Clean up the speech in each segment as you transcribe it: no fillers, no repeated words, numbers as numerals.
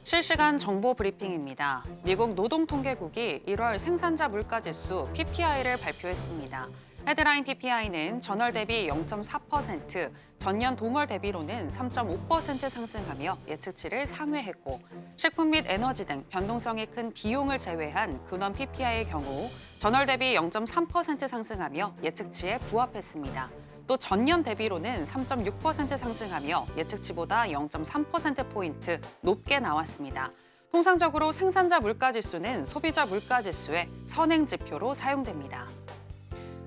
실시간 정보 브리핑입니다. 미국 노동통계국이 1월 생산자 물가지수 PPI를 발표했습니다. 헤드라인 PPI는 전월 대비 0.4%, 전년 동월 대비로는 3.5% 상승하며 예측치를 상회했고, 식품 및 에너지 등 변동성이 큰 비용을 제외한 근원 PPI의 경우 전월 대비 0.3% 상승하며 예측치에 부합했습니다. 또 전년 대비로는 3.6% 상승하며 예측치보다 0.3%포인트 높게 나왔습니다. 통상적으로 생산자 물가지수는 소비자 물가지수의 선행지표로 사용됩니다.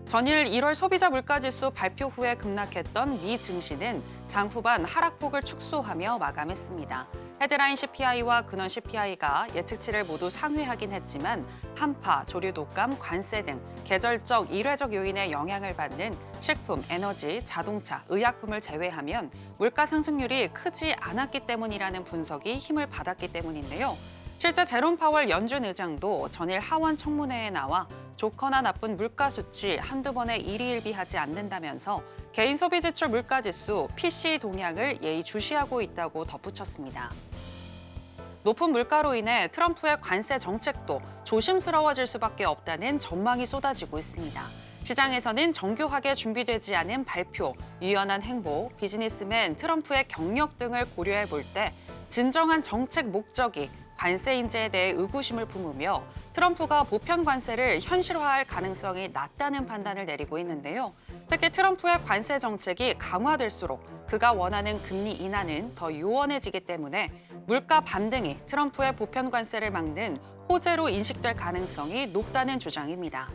전일 1월 소비자 물가지수 발표 후에 급락했던 미 증시는 장 후반 하락폭을 축소하며 마감했습니다. 헤드라인 CPI와 근원 CPI가 예측치를 모두 상회하긴 했지만 한파, 조류 독감, 관세 등 계절적, 일회적 요인의 영향을 받는 식품, 에너지, 자동차, 의약품을 제외하면 물가 상승률이 크지 않았기 때문이라는 분석이 힘을 받았기 때문인데요. 실제 제롬 파월 연준 의장도 전일 하원 청문회에 나와 좋거나 나쁜 물가 수치 한두 번에 일희일비하지 않는다면서 개인 소비 지출 물가 지수 PCE 동향을 예의주시하고 있다고 덧붙였습니다. 높은 물가로 인해 트럼프의 관세 정책도 조심스러워질 수밖에 없다는 전망이 쏟아지고 있습니다. 시장에서는 정교하게 준비되지 않은 발표, 유연한 행보, 비즈니스맨 트럼프의 경력 등을 고려해 볼 때 진정한 정책 목적이 관세 인제에 대해 의구심을 품으며 트럼프가 보편 관세를 현실화할 가능성이 낮다는 판단을 내리고 있는데요. 특히 트럼프의 관세 정책이 강화될수록 그가 원하는 금리 인하는 더 요원해지기 때문에 물가 반등이 트럼프의 보편 관세를 막는 호재로 인식될 가능성이 높다는 주장입니다.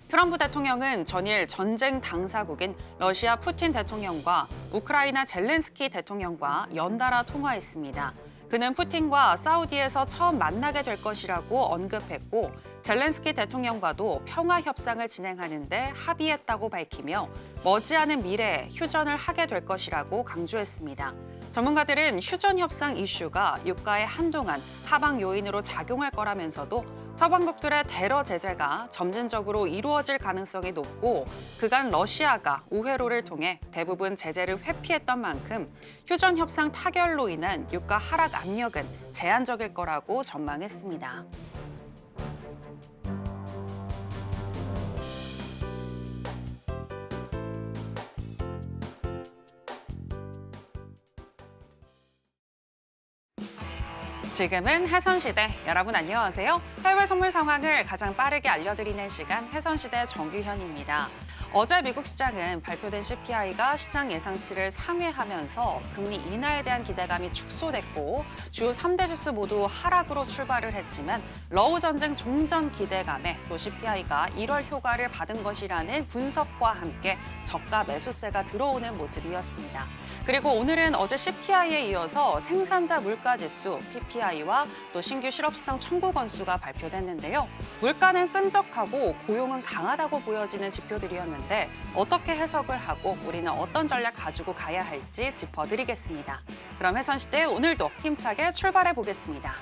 트럼프 대통령은 전일 전쟁 당사국인 러시아 푸틴 대통령과 우크라이나 젤렌스키 대통령과 연달아 통화했습니다. 그는 푸틴과 사우디에서 처음 만나게 될 것이라고 언급했고 젤렌스키 대통령과도 평화 협상을 진행하는 데 합의했다고 밝히며 머지않은 미래에 휴전을 하게 될 것이라고 강조했습니다. 전문가들은 휴전 협상 이슈가 유가에 한동안 하방 요인으로 작용할 거라면서도 서방국들의 테러 제재가 점진적으로 이루어질 가능성이 높고 그간 러시아가 우회로를 통해 대부분 제재를 회피했던 만큼 휴전 협상 타결로 인한 유가 하락 압력은 제한적일 거라고 전망했습니다. 지금은 해선시대. 여러분 안녕하세요. 해외 선물 상황을 가장 빠르게 알려드리는 시간 해선시대 정규현입니다. 어제 미국 시장은 발표된 CPI가 시장 예상치를 상회하면서 금리 인하에 대한 기대감이 축소됐고 주요 3대 지수 모두 하락으로 출발을 했지만 러우 전쟁 종전 기대감에 또 CPI가 1월 효과를 받은 것이라는 분석과 함께 저가 매수세가 들어오는 모습이었습니다. 그리고 오늘은 어제 CPI에 이어서 생산자 물가지수 PPI와 또 신규 실업수당 청구 건수가 발표됐는데요. 물가는 끈적하고 고용은 강하다고 보여지는 지표들이었는데 어떻게 해석을 하고 우리는 어떤 전략 가지고 가야 할지 짚어드리겠습니다. 그럼 해선시대 오늘도 힘차게 출발해 보겠습니다.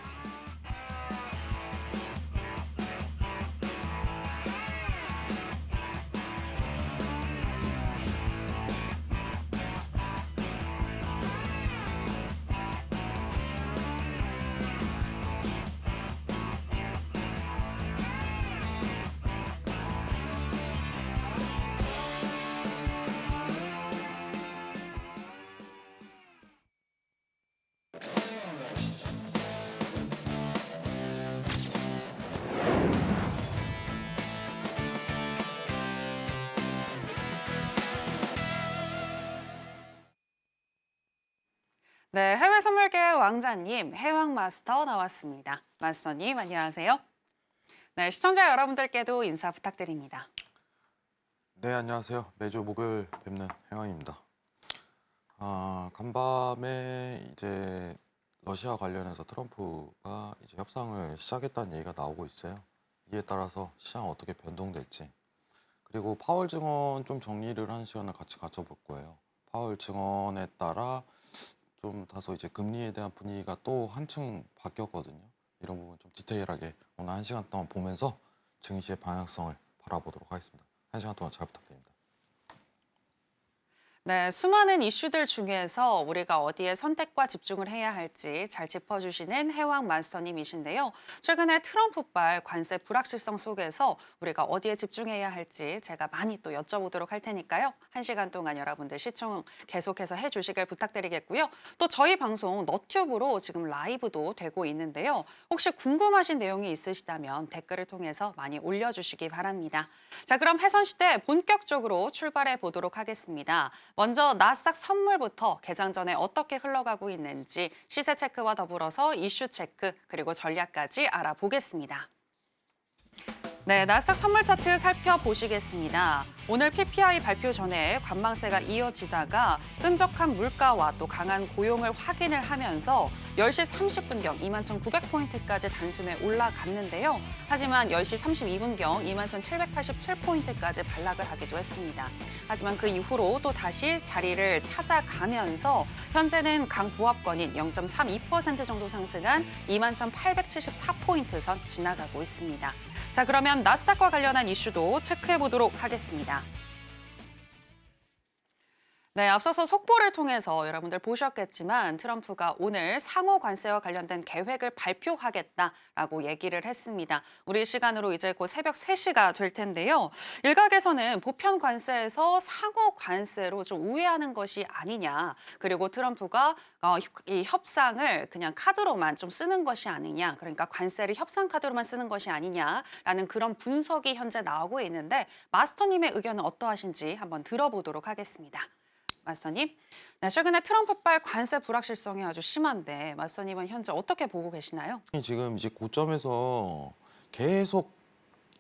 네, 해외 선물계 왕자님, 해왕 마스터 나왔습니다. 마스터님, 안녕하세요. 네, 시청자 여러분들께도 인사 부탁드립니다. 네, 안녕하세요. 매주 목요일 뵙는 해왕입니다. 간밤에 이제 러시아 관련해서 트럼프가 이제 협상을 시작했다는 얘기가 나오고 있어요. 이에 따라서 시장 어떻게 변동될지. 그리고 파월 증언 좀 정리를 하는 시간을 같이 가져볼 거예요. 파월 증언에 따라 좀 다소 이제 금리에 대한 분위기가 또 한층 바뀌었거든요. 이런 부분 좀 디테일하게 오늘 1시간 동안 보면서 증시의 방향성을 바라보도록 하겠습니다. 1시간 동안 잘 부탁드립니다. 네, 수많은 이슈들 중에서 우리가 어디에 선택과 집중을 해야 할지 잘 짚어주시는 해왕 마스터님이신데요. 최근에 트럼프발 관세 불확실성 속에서 우리가 어디에 집중해야 할지 제가 많이 또 여쭤보도록 할 테니까요. 1시간 동안 여러분들 시청 계속해서 해주시길 부탁드리겠고요. 또 저희 방송 너튜브로 지금 라이브도 되고 있는데요. 혹시 궁금하신 내용이 있으시다면 댓글을 통해서 많이 올려주시기 바랍니다. 자, 그럼 해선시대 본격적으로 출발해 보도록 하겠습니다. 먼저 나스닥 선물부터 개장 전에 어떻게 흘러가고 있는지 시세 체크와 더불어서 이슈 체크 그리고 전략까지 알아보겠습니다. 네, 나스닥 선물 차트 살펴보시겠습니다. 오늘 PPI 발표 전에 관망세가 이어지다가 끈적한 물가와 또 강한 고용을 확인을 하면서 10시 30분경 21,900포인트까지 단숨에 올라갔는데요. 하지만 10시 32분경 21,787포인트까지 반락을 하기도 했습니다. 하지만 그 이후로 또 다시 자리를 찾아가면서 현재는 강보합권인 0.32% 정도 상승한 21,874포인트 선 지나가고 있습니다. 자, 그러면 나스닥과 관련한 이슈도 체크해 보도록 하겠습니다. 네, 앞서서 속보를 통해서 여러분들 보셨겠지만 트럼프가 오늘 상호 관세와 관련된 계획을 발표하겠다라고 얘기를 했습니다. 우리 시간으로 이제 곧 새벽 3시가 될 텐데요. 일각에서는 보편 관세에서 상호 관세로 좀 우회하는 것이 아니냐. 그리고 트럼프가 이 협상을 그냥 카드로만 좀 쓰는 것이 아니냐. 그러니까 관세를 협상 카드로만 쓰는 것이 아니냐라는 그런 분석이 현재 나오고 있는데 마스터님의 의견은 어떠하신지 한번 들어보도록 하겠습니다. 마스터님, 네, 최근에 트럼프발 관세 불확실성이 아주 심한데 마스터님은 현재 어떻게 보고 계시나요? 지금 이제 고점에서 계속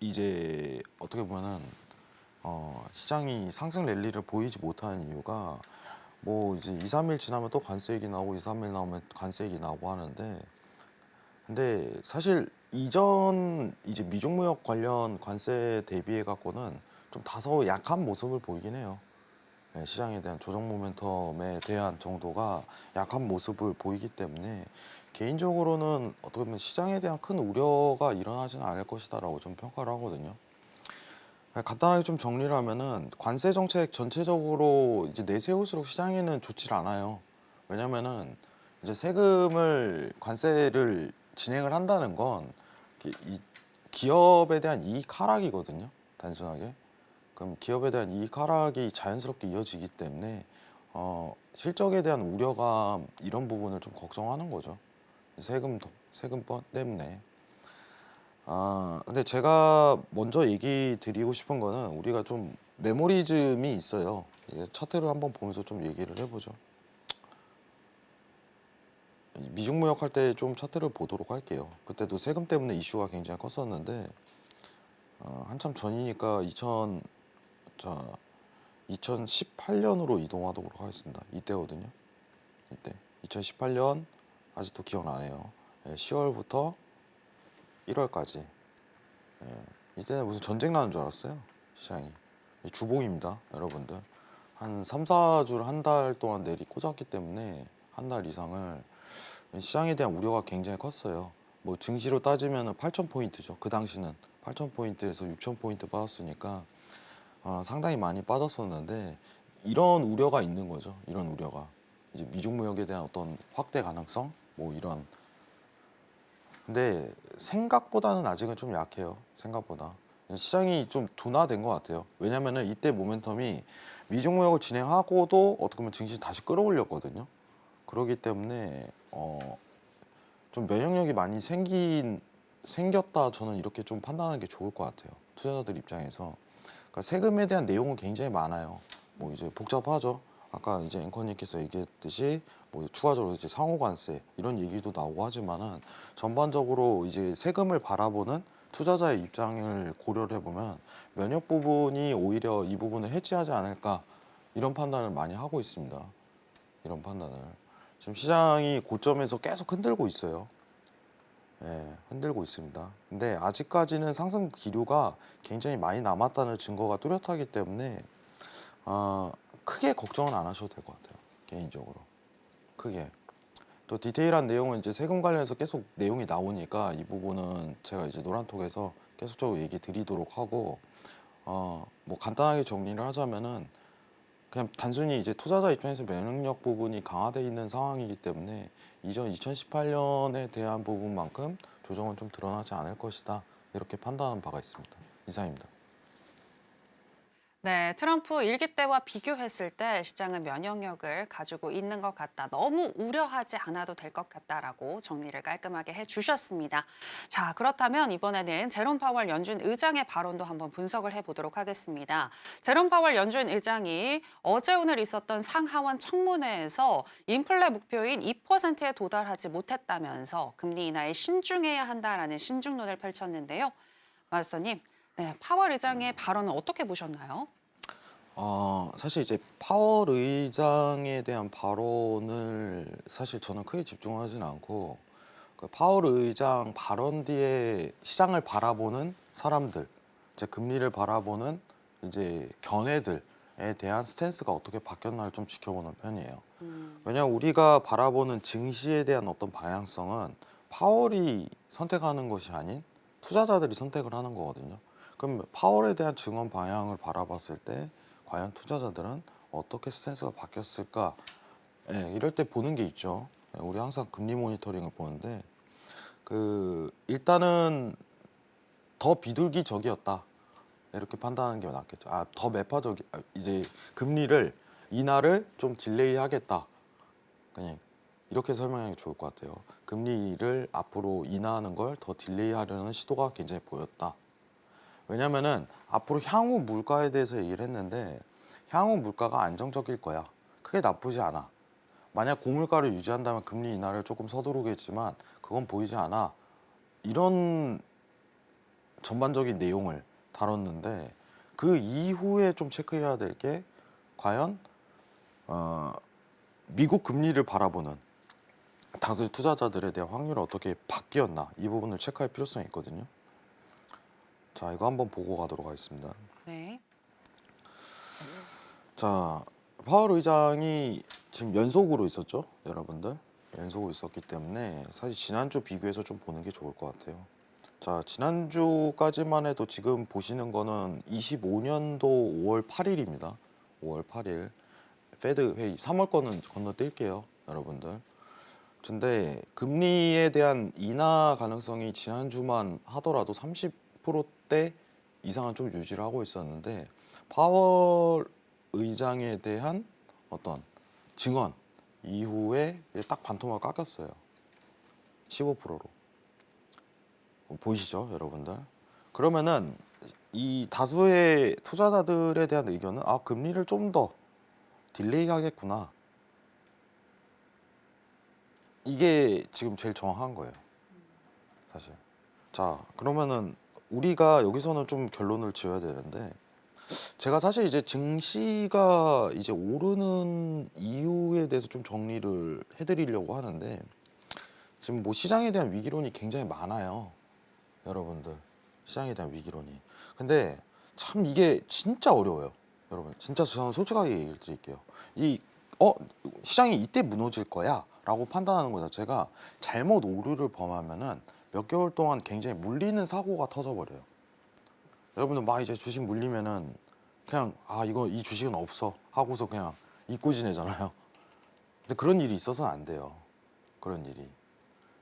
이제 어떻게 보면은 시장이 상승 랠리를 보이지 못하는 이유가 뭐 이제 2, 3일 지나면 또 관세 얘기 나오고 2, 3일 나오면 관세 얘기 나오고 하는데 근데 사실 이전 이제 미중무역 관련 관세 대비해 갖고는 좀 다소 약한 모습을 보이긴 해요. 네, 시장에 대한 조정 모멘텀에 대한 정도가 약한 모습을 보이기 때문에 개인적으로는 어떻게 보면 시장에 대한 큰 우려가 일어나지는 않을 것이다라고 좀 평가를 하거든요. 간단하게 좀 정리를 하면은 관세 정책 전체적으로 이제 내세울수록 시장에는 좋질 않아요. 왜냐면은 이제 세금을 관세를 진행을 한다는 건 이 기업에 대한 이익 하락이거든요. 단순하게. 그럼 기업에 대한 이익 하락이 자연스럽게 이어지기 때문에 실적에 대한 우려감 이런 부분을 좀 걱정하는 거죠. 세금권 때문에. 근데 제가 먼저 얘기 드리고 싶은 거는 우리가 좀 메모리즘이 있어요. 차트를 한번 보면서 좀 얘기를 해보죠. 미중무역 할 때 좀 차트를 보도록 할게요. 그때도 세금 때문에 이슈가 굉장히 컸었는데 한참 전이니까 2018년으로 이동하도록 하겠습니다. 이때거든요. 이때 2018년 아직도 기억나네요. 10월부터 1월까지. 이때는 무슨 전쟁 나는 줄 알았어요. 시장이. 주봉입니다. 여러분들. 한 3, 4주 한 달 동안 내리 꽂았기 때문에 한 달 이상을 시장에 대한 우려가 굉장히 컸어요. 뭐 증시로 따지면 8,000포인트죠. 그 당시는 8,000포인트에서 6,000포인트 빠졌으니까 상당히 많이 빠졌었는데 이런 우려가 있는 거죠. 이런 우려가 이제 미중무역에 대한 어떤 확대 가능성 뭐 이런. 근데 생각보다는 아직은 좀 약해요. 생각보다 시장이 좀 둔화된 것 같아요. 왜냐면은 이때 모멘텀이 미중무역을 진행하고도 어떻게 보면 증시 다시 끌어올렸거든요. 그렇기 때문에 좀 면역력이 많이 생겼다. 저는 이렇게 좀 판단하는 게 좋을 것 같아요. 투자자들 입장에서. 그러니까 세금에 대한 내용은 굉장히 많아요. 뭐 이제 복잡하죠. 아까 이제 앵커님께서 얘기했듯이 뭐 추가적으로 이제 상호관세 이런 얘기도 나오고 하지만은 전반적으로 이제 세금을 바라보는 투자자의 입장을 고려를 해보면 면역 부분이 오히려 이 부분을 해지하지 않을까 이런 판단을 많이 하고 있습니다. 이런 판단을 지금 시장이 고점에서 계속 흔들고 있어요. 흔들고 있습니다. 근데 아직까지는 상승 기류가 굉장히 많이 남았다는 증거가 뚜렷하기 때문에 크게 걱정은 안 하셔도 될 것 같아요. 개인적으로 크게. 또 디테일한 내용은 이제 세금 관련해서 계속 내용이 나오니까 이 부분은 제가 이제 노란톡에서 계속적으로 얘기 드리도록 하고 뭐 간단하게 정리를 하자면은 그냥 단순히 이제 투자자 입장에서 면역력 부분이 강화돼 있는 상황이기 때문에 이전 2018년에 대한 부분만큼 조정은 좀 드러나지 않을 것이다. 이렇게 판단한 바가 있습니다. 이상입니다. 네, 트럼프 일기 때와 비교했을 때 시장은 면역력을 가지고 있는 것 같다. 너무 우려하지 않아도 될 것 같다라고 정리를 깔끔하게 해주셨습니다. 자, 그렇다면 이번에는 제롬 파월 연준 의장의 발언도 한번 분석을 해보도록 하겠습니다. 제롬 파월 연준 의장이 어제 오늘 있었던 상하원 청문회에서 인플레 목표인 2%에 도달하지 못했다면서 금리 인하에 신중해야 한다라는 신중론을 펼쳤는데요. 마스터님, 네, 파월 의장의 발언은 어떻게 보셨나요? 사실 이제 파월 의장에 대한 발언을 사실 저는 크게 집중하지는 않고 그 파월 의장 발언 뒤에 시장을 바라보는 사람들, 이제 금리를 바라보는 이제 견해들에 대한 스탠스가 어떻게 바뀌었나를 좀 지켜보는 편이에요. 왜냐하면 우리가 바라보는 증시에 대한 어떤 방향성은 파월이 선택하는 것이 아닌 투자자들이 선택을 하는 거거든요. 그럼 파월에 대한 증언 방향을 바라봤을 때 과연 투자자들은 어떻게 스탠스가 바뀌었을까? 예, 이럴 때 보는 게 있죠. 예, 우리 항상 금리 모니터링을 보는데 일단은 더 비둘기적이었다. 이렇게 판단하는 게 낫겠죠. 더 매파적이 이제 금리를 인하를 좀 딜레이 하겠다. 그냥 이렇게 설명하는 게 좋을 것 같아요. 금리를 앞으로 인하하는 걸 더 딜레이 하려는 시도가 굉장히 보였다. 왜냐면은 앞으로 향후 물가에 대해서 얘기를 했는데 향후 물가가 안정적일 거야. 크게 나쁘지 않아. 만약 고물가를 유지한다면 금리 인하를 조금 서두르겠지만 그건 보이지 않아. 이런 전반적인 내용을 다뤘는데 그 이후에 좀 체크해야 될 게 과연 미국 금리를 바라보는 다수의 투자자들에 대한 확률이 어떻게 바뀌었나 이 부분을 체크할 필요성이 있거든요. 자, 이거 한번 보고 가도록 하겠습니다. 네. 자, 파월 의장이 지금 연속으로 있었죠, 여러분들. 연속으로 있었기 때문에 사실 지난주 비교해서 좀 보는 게 좋을 것 같아요. 자, 지난주까지만 해도 지금 보시는 거는 25년도 5월 8일입니다. 5월 8일. 페드 회의 3월 거는 건너뛸게요, 여러분들. 근데 금리에 대한 인하 가능성이 지난주만 하더라도 30%대 이상은 좀 유지를 하고 있었는데 파월 의장에 대한 어떤 증언 이후에 딱 반토막 깎였어요. 15%로. 보이시죠, 여러분들? 그러면은 이 다수의 투자자들에 대한 의견은 금리를 좀 더 딜레이 하겠구나. 이게 지금 제일 정확한 거예요, 사실. 자, 그러면은 우리가 여기서는 좀 결론을 지어야 되는데 제가 사실 이제 증시가 이제 오르는 이유에 대해서 좀 정리를 해드리려고 하는데 지금 뭐 시장에 대한 위기론이 굉장히 많아요, 여러분들. 시장에 대한 위기론이. 근데 참 이게 진짜 어려워요, 여러분. 진짜 저는 솔직하게 얘기를 드릴게요. 시장이 이때 무너질 거야 라고 판단하는 거 자체가 잘못 오류를 범하면은 몇 개월 동안 굉장히 물리는 사고가 터져버려요. 여러분들 막 이제 주식 물리면은 그냥 이 주식은 없어 하고서 그냥 잊고 지내잖아요. 근데 그런 일이 있어서는 안 돼요, 그런 일이.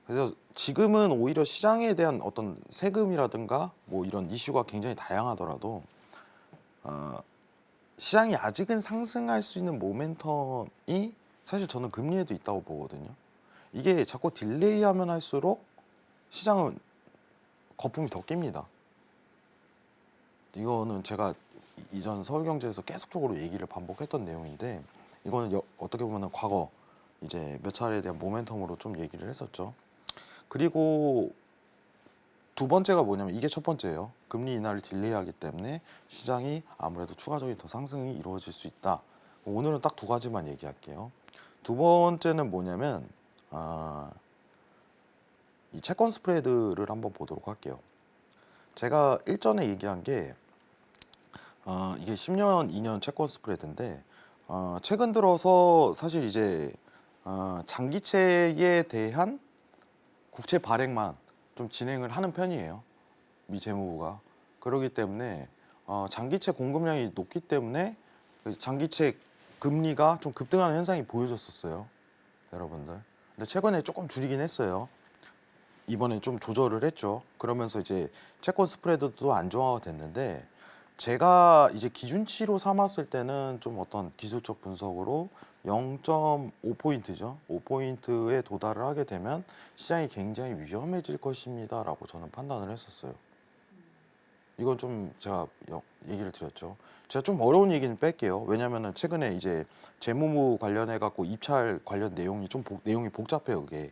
그래서 지금은 오히려 시장에 대한 어떤 세금이라든가 뭐 이런 이슈가 굉장히 다양하더라도 시장이 아직은 상승할 수 있는 모멘텀이 사실 저는 금리에도 있다고 보거든요. 이게 자꾸 딜레이하면 할수록 시장은 거품이 더 낍니다. 이거는 제가 이전 서울경제에서 계속적으로 얘기를 반복했던 내용인데 이거는 어떻게 보면 과거 이제 몇 차례에 대한 모멘텀으로 좀 얘기를 했었죠. 그리고 두 번째가 뭐냐면 이게 첫 번째예요. 금리 인하를 딜레이하기 때문에 시장이 아무래도 추가적인 더 상승이 이루어질 수 있다. 오늘은 딱 두 가지만 얘기할게요. 두 번째는 뭐냐면 이 채권 스프레드를 한번 보도록 할게요. 제가 일전에 얘기한 게 이게 10년, 2년 채권 스프레드인데 최근 들어서 사실 이제 장기채에 대한 국채 발행만 좀 진행을 하는 편이에요, 미 재무부가. 그렇기 때문에 장기채 공급량이 높기 때문에 그 장기채 금리가 좀 급등하는 현상이 보여졌었어요, 여러분들. 근데 최근에 조금 줄이긴 했어요. 이번에 좀 조절을 했죠. 그러면서 이제 채권 스프레드도 안정화가 됐는데 제가 이제 기준치로 삼았을 때는 좀 어떤 기술적 분석으로 0.5포인트죠. 5포인트에 도달을 하게 되면 시장이 굉장히 위험해질 것입니다라고 저는 판단을 했었어요. 이건 좀 제가 얘기를 드렸죠. 제가 좀 어려운 얘기는 뺄게요. 왜냐면은 최근에 이제 재무부 관련해 갖고 입찰 관련 내용이 좀 내용이 복잡해요, 그게.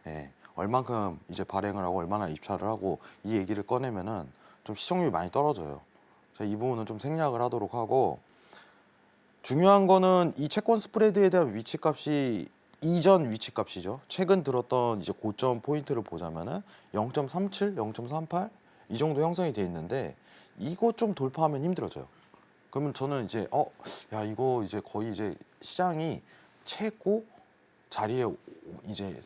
예. 얼만큼 이제 발행을 하고 얼마나 입찰을 하고 이 얘기를 꺼내면은 좀 시청률이 많이 떨어져요. 제가 이 부분은 좀 생략을 하도록 하고, 중요한 거는 이 채권 스프레드에 대한 위치값이 이전 위치값이죠. 최근 들었던 이제 고점 포인트를 보자면은 0.37, 0.38 이 정도 형성이 돼 있는데 이거 좀 돌파하면 힘들어져요. 그러면 저는 이제 야 이거 이제 거의 이제 시장이 최고 자리에 이제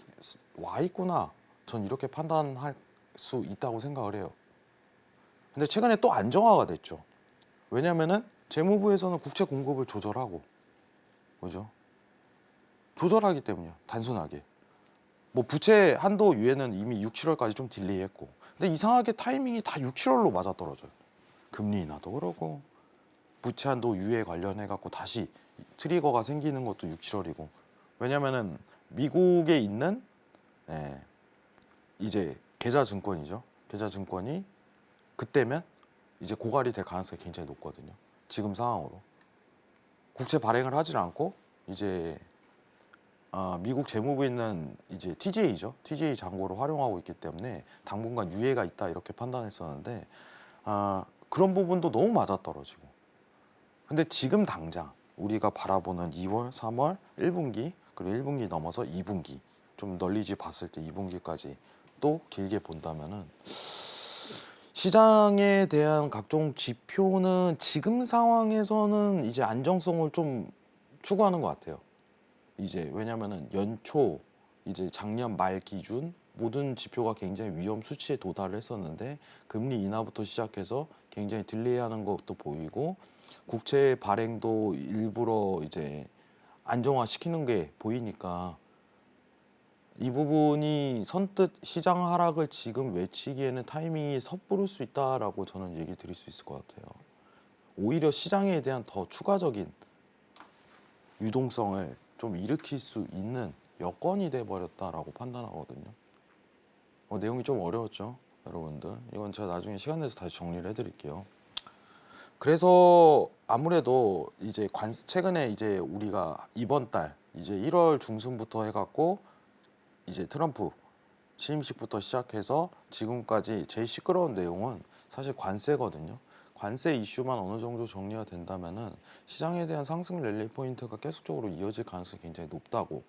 와 있구나. 전 이렇게 판단할 수 있다고 생각을 해요. 근데 최근에 또 안정화가 됐죠. 왜냐면은 재무부에서는 국채 공급을 조절하고, 그죠? 조절하기 때문이요. 단순하게. 뭐 부채 한도 유예는 이미 6, 7월까지 좀 딜레이했고, 근데 이상하게 타이밍이 다 6, 7월로 맞아떨어져요. 금리 인하도 그러고 부채 한도 유예 관련해 갖고 다시 트리거가 생기는 것도 6, 7월이고. 왜냐면은 미국에 있는 이제 계좌증권이죠. 계좌증권이 그때면 이제 고갈이 될 가능성이 굉장히 높거든요. 지금 상황으로 국채 발행을 하질 않고 이제 미국 재무부에 있는 이제 TJ죠. TJ 잔고를 활용하고 있기 때문에 당분간 유예가 있다 이렇게 판단했었는데 그런 부분도 너무 맞아떨어지고. 근데 지금 당장 우리가 바라보는 2월, 3월, 1분기 그리고 1분기 넘어서 2분기 좀 널리지 봤을 때 2분기까지 또 길게 본다면은 시장에 대한 각종 지표는 지금 상황에서는 이제 안정성을 좀 추구하는 것 같아요. 이제 왜냐면은 연초 이제 작년 말 기준 모든 지표가 굉장히 위험 수치에 도달을 했었는데 금리 인하부터 시작해서 굉장히 딜레이하는 것도 보이고 국채 발행도 일부러 이제 안정화시키는 게 보이니까 이 부분이 선뜻 시장 하락을 지금 외치기에는 타이밍이 섣부를 수 있다라고 저는 얘기 드릴 수 있을 것 같아요. 오히려 시장에 대한 더 추가적인 유동성을 좀 일으킬 수 있는 여건이 돼버렸다라고 판단하거든요. 내용이 좀 어려웠죠, 여러분들. 이건 제가 나중에 시간 내서 다시 정리를 해드릴게요. 그래서 아무래도 이제 최근에 이제 우리가 이번 달 이제 1월 중순부터 해갖고 이제 트럼프 취임식부터 시작해서 지금까지 제일 시끄러운 내용은 사실 관세거든요. 관세 이슈만 어느 정도 정리가 된다면은 시장에 대한 상승 랠리 포인트가 계속적으로 이어질 가능성이 굉장히 높다고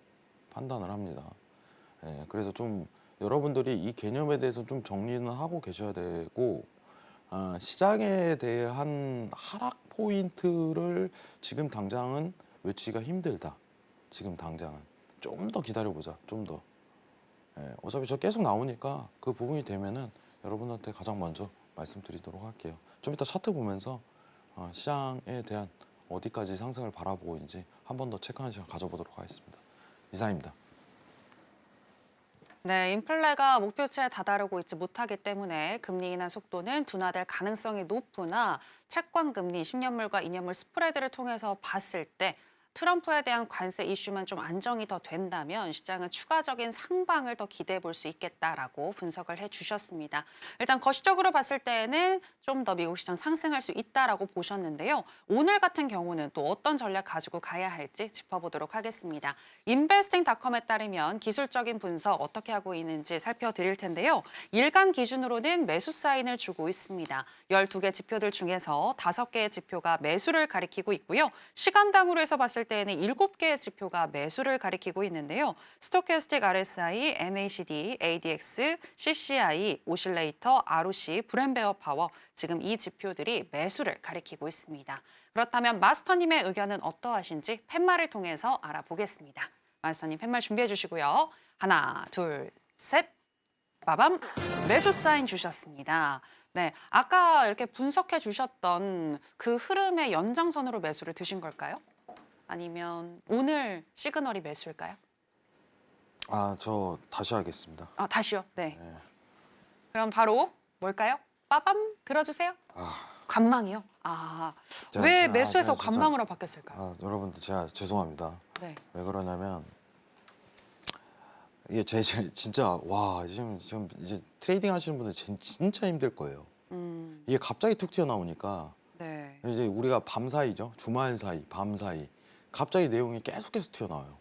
판단을 합니다. 그래서 좀 여러분들이 이 개념에 대해서 좀 정리는 하고 계셔야 되고, 시장에 대한 하락 포인트를 지금 당장은 외치기가 힘들다. 지금 당장은 좀 더 기다려보자. 좀 더. 어차피 저 계속 나오니까 그 부분이 되면은 여러분한테 가장 먼저 말씀드리도록 할게요. 좀 이따 차트 보면서 시장에 대한 어디까지 상승을 바라보고 있는지 한 번 더 체크하는 시간 가져보도록 하겠습니다. 이상입니다. 네, 인플레가 목표치에 다다르고 있지 못하기 때문에 금리 인하 속도는 둔화될 가능성이 높으나 채권 금리 10년물과 2년물 스프레드를 통해서 봤을 때 트럼프에 대한 관세 이슈만 좀 안정이 더 된다면 시장은 추가적인 상방을 더 기대해 볼 수 있겠다라고 분석을 해주셨습니다. 일단 거시적으로 봤을 때는 좀 더 미국 시장 상승할 수 있다라고 보셨는데요. 오늘 같은 경우는 또 어떤 전략 가지고 가야 할지 짚어보도록 하겠습니다. 인베스팅닷컴에 따르면 기술적인 분석 어떻게 하고 있는지 살펴드릴 텐데요. 일간 기준으로는 매수 사인을 주고 있습니다. 12개 지표들 중에서 5개의 지표가 매수를 가리키고 있고요. 시간당으로 해서 봤을 때에는 7개의 지표가 매수를 가리키고 있는데요. 스토캐스틱 RSI, MACD, ADX, CCI, 오실레이터, ROC, 브랜베어 파워 지금 이 지표들이 매수를 가리키고 있습니다. 그렇다면 마스터님의 의견은 어떠하신지 팻말을 통해서 알아보겠습니다. 마스터님 팻말 준비해 주시고요. 하나, 둘, 셋. 빠밤! 매수 사인 주셨습니다. 네, 아까 이렇게 분석해 주셨던 그 흐름의 연장선으로 매수를 드신 걸까요? 아니면 오늘 시그널이 매수일까요? 저 다시 하겠습니다. 다시요. 네. 네. 그럼 바로 뭘까요? 빠밤 들어주세요. 관망이요? 왜 제가 매수해서 진짜, 관망으로 바뀌었을까요? 여러분들 제가 죄송합니다. 네. 왜 그러냐면 이게 진짜 지금 이제 트레이딩 하시는 분들 진짜 힘들 거예요. 이게 갑자기 툭 튀어나오니까 네. 이제 우리가 밤 사이죠. 주말 사이, 밤 사이 갑자기 내용이 계속해서 튀어나와요.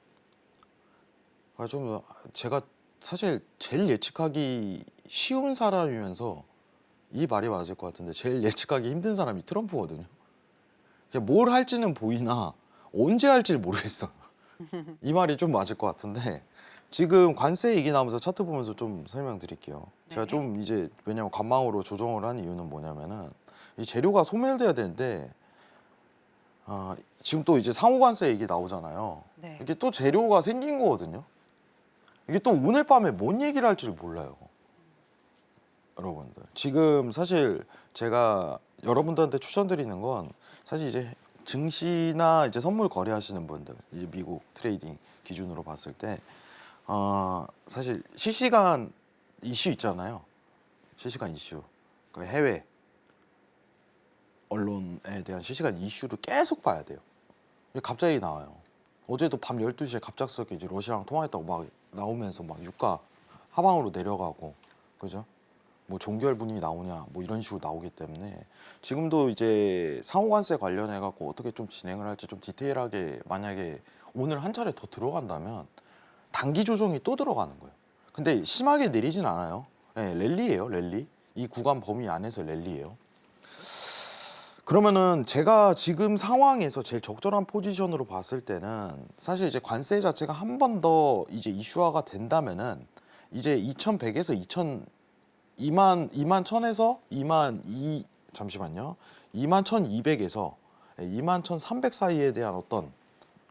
좀 제가 사실 제일 예측하기 쉬운 사람이면서 이 말이 맞을 것 같은데 제일 예측하기 힘든 사람이 트럼프거든요. 뭘 할지는 보이나 언제 할지를 모르겠어. 이 말이 좀 맞을 것 같은데 지금 관세 얘기 나오면서 차트 보면서 좀 설명드릴게요. 제가 네. 좀 이제 왜냐면 관망으로 조정을 한 이유는 뭐냐면은 이 재료가 소멸돼야 되는데 지금 또 이제 상호 관세 얘기 나오잖아요. 네. 이게 또 재료가 생긴 거거든요. 이게 또 오늘 밤에 뭔 얘기를 할지를 몰라요. 여러분들 지금 사실 제가 여러분들한테 추천드리는 건 사실 이제 증시나 이제 선물 거래하시는 분들 이제 미국 트레이딩 기준으로 봤을 때 사실 실시간 이슈 있잖아요. 실시간 이슈 그 해외 언론에 대한 실시간 이슈를 계속 봐야 돼요. 이게 갑자기 나와요. 어제도 밤 12시에 갑작스럽게 이제 러시아랑 통화했다고 막 나오면서 막 유가 하방으로 내려가고 그죠? 뭐 종결 분위기 나오냐 뭐 이런 식으로 나오기 때문에 지금도 이제 상호관세 관련해 갖고 어떻게 좀 진행을 할지 좀 디테일하게 만약에 오늘 한 차례 더 들어간다면 단기 조정이 또 들어가는 거예요. 근데 심하게 내리진 않아요. 네, 랠리예요, 랠리. 이 구간 범위 안에서 랠리예요. 그러면은 제가 지금 상황에서 제일 적절한 포지션으로 봤을 때는 사실 이제 관세 자체가 한 번 더 이제 이슈화가 된다면은 이제 2100에서 2만 1000에서 2만 1200에서 2만 1300 사이에 대한 어떤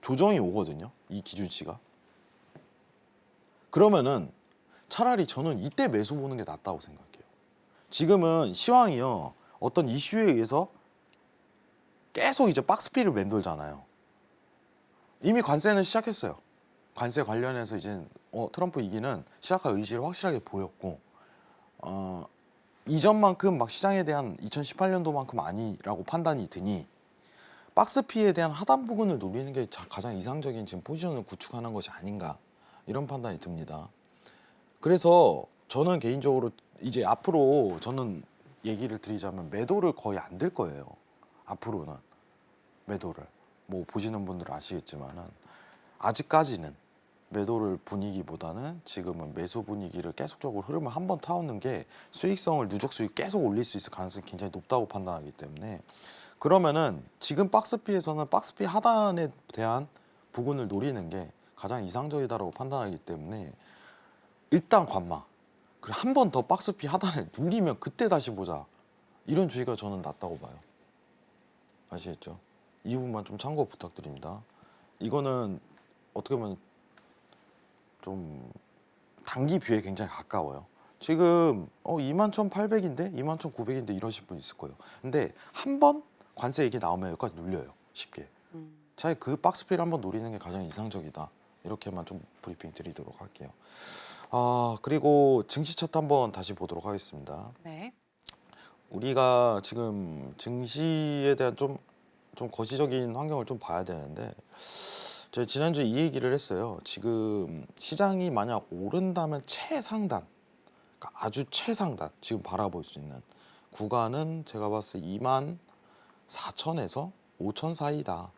조정이 오거든요. 이 기준치가. 그러면은 차라리 저는 이때 매수 보는 게 낫다고 생각해요. 지금은 시황이요. 어떤 이슈에 의해서 계속 이제 박스피를 맴돌잖아요. 이미 관세는 시작했어요. 관세 관련해서 이제 트럼프 이기는 시작할 의지를 확실하게 보였고 이전만큼 막 시장에 대한 2018년도만큼 아니라고 판단이 드니 박스피에 대한 하단 부근을 노리는 게 가장 이상적인 지금 포지션을 구축하는 것이 아닌가 이런 판단이 듭니다. 그래서 저는 개인적으로 이제 앞으로 저는 얘기를 드리자면 매도를 거의 안 들 거예요. 앞으로는 매도를 뭐 보시는 분들은 아시겠지만은 아직까지는 매도를 분위기보다는 지금은 매수 분위기를 계속적으로 흐름을 한번 타오는 게 수익성을 누적 수익 계속 올릴 수 있을 가능성이 굉장히 높다고 판단하기 때문에 그러면은 지금 박스피에서는 박스피 하단에 대한 부분을 노리는 게 가장 이상적이다라고 판단하기 때문에 일단 관망 그리고 한 번 더 박스피 하단에 누리면 그때 다시 보자 이런 주의가 저는 낫다고 봐요. 아시겠죠? 이 부분만 좀 참고 부탁드립니다. 이거는 어떻게 보면 좀 단기 뷰에 굉장히 가까워요. 지금 21,800인데 21,900인데 이러실 분 있을 거예요. 근데 한 번 관세 얘기 나오면 여기까지 눌려요. 쉽게. 차라리 그 박스피를 한번 노리는 게 가장 이상적이다. 이렇게만 좀 브리핑 드리도록 할게요. 그리고 증시 차트 한번 다시 보도록 하겠습니다. 네. 우리가 지금 증시에 대한 좀 거시적인 환경을 좀 봐야 되는데 제가 지난주에 이 얘기를 했어요. 지금 시장이 만약 오른다면 최상단, 그러니까 아주 최상단 지금 바라볼 수 있는 구간은 제가 봤을 때 24,000에서 5,000 사이다.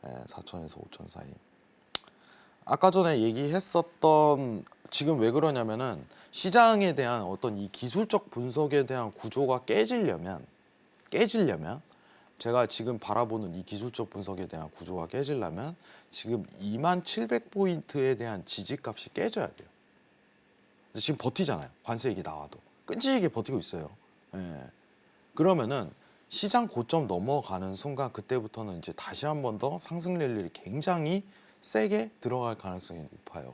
4,000에서 5,000 사이. 아까 전에 얘기했었던 지금 왜 그러냐면은 시장에 대한 어떤 이 기술적 분석에 대한 구조가 깨지려면 제가 지금 바라보는 이 기술적 분석에 대한 구조가 깨지려면 지금 2700포인트에 대한 지지값이 깨져야 돼요. 근데 지금 버티잖아요. 관세 얘기 나와도 끈질기게 버티고 있어요. 그러면은 시장 고점 넘어가는 순간 그때부터는 이제 다시 한 번 더 상승 랠리를 굉장히 세게 들어갈 가능성이 높아요.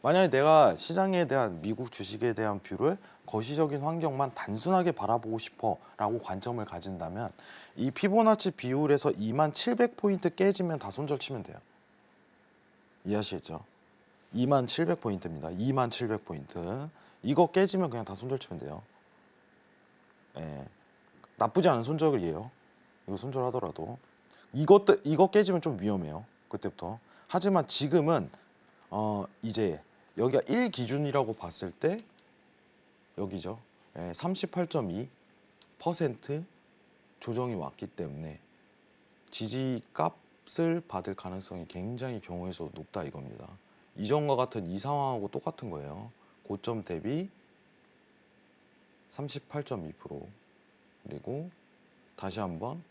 만약에 내가 시장에 대한 미국 주식에 대한 뷰를 거시적인 환경만 단순하게 바라보고 싶어라고 관점을 가진다면 이 피보나치 비율에서 2700포인트 깨지면 다 손절 치면 돼요. 이해하시겠죠? 2700포인트입니다. 2700포인트. 이거 깨지면 그냥 다 손절 치면 돼요. 예. 나쁘지 않은 손절이에요. 이거 손절하더라도. 이거 깨지면 좀 위험해요. 그때부터. 하지만 지금은 이제 여기가 1 기준이라고 봤을 때 여기죠. 38.2% 조정이 왔기 때문에 지지 값을 받을 가능성이 굉장히 경우의 수 높다 이겁니다. 이전과 같은 이 상황하고 똑같은 거예요. 고점 대비 38.2% 그리고 다시 한번